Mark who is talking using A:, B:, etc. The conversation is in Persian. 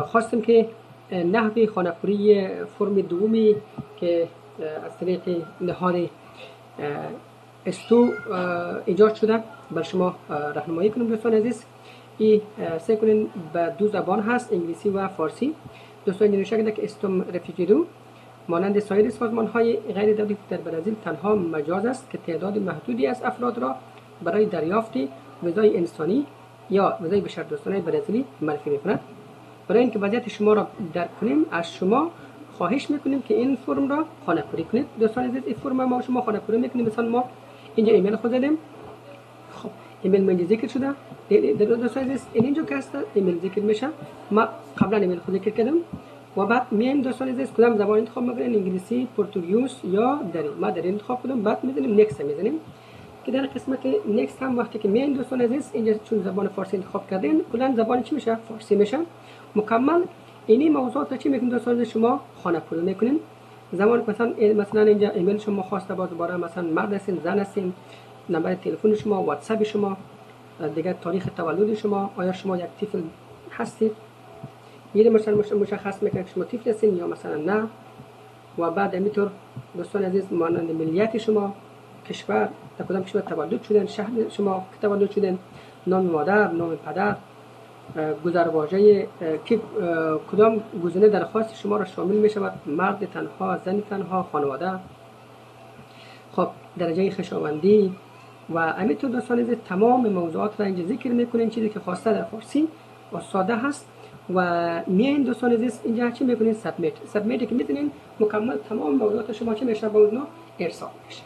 A: خواستم که نحوه خانه‌پوری فرم دومی که از طریق نهاد استو ایجاد شده بر شما راهنمایی کنم دوستان عزیز. این سعی کنین به دو زبان هست، انگلیسی و فارسی. دوستان نوشته شده که استوم رفیجیدو مانند سایر سازمان های غیر دولتی در برزیل تنها مجاز است که تعداد محدودی از افراد را برای دریافت ویزای انسانی یا ویزای بشردوستانه برزیلی معرفی میکند. برای اینکه وضعیت شما را درک کنیم از شما خواهش میکنیم که این فرم را خانه‌پوری کنید. دوستان عزیز این فرم ما شما خانه‌پوری میکنیم. مثلا ما اینجا ایمیل خود دادیم. خب ایمیل من ذکر شده. دوستان عزیز اینجا که هست ایمیل ذکر میشه. ما قبلا ایمیل خود ذکر کردم و بعد میایم دوستان عزیز کدام زبان انتخاب میکنیم، انگلیسی، پرتغالی یا دری. ما دری انتخاب کردم، بعد میزنیم نکست میزنیم که در قسمت نکست هم وقتی که میایم دوستان عزیز اینجا چون زبان فارسی انتخاب کردین کلا زبان چی میشه؟ فارسی میشه. مکمل اینی موضوعات را چی میکنید دوستان عزیز شما خانه‌پوری میکنین. زمان مثلا اینجا ایمیل شما خواسته باز دوباره مثلا مرد هستین زن هستین، نمبر تلفن شما، واتساپ شما، دیگه تاریخ تولد شما، آیا شما یک طفل هستید، یه مثلا مشخص میکنه که شما طفل هستین یا مثلا نه. و بعد همینطور دوستان عزیز مانند ملیت شما، کشور در کدام کشور تولد شدن، شهر شما که تولد شدن، نام مادر، نام پدر، گذرواژه که کدام گزینه درخواست شما را شامل می شود، مرد تنها، زن تنها، خانواده، خب درجه خویشاوندی و همینطور دوستان عزیز تمام موضوعات را اینجا ذکر میکنین. چیزی که خواسته در فارسی و ساده هست و میاین دوستان عزیز اینجا چی میکنین؟ سابمیت که میتونین مکمل تمام موضوعات شما چی میشه با اونها ارسال میشه.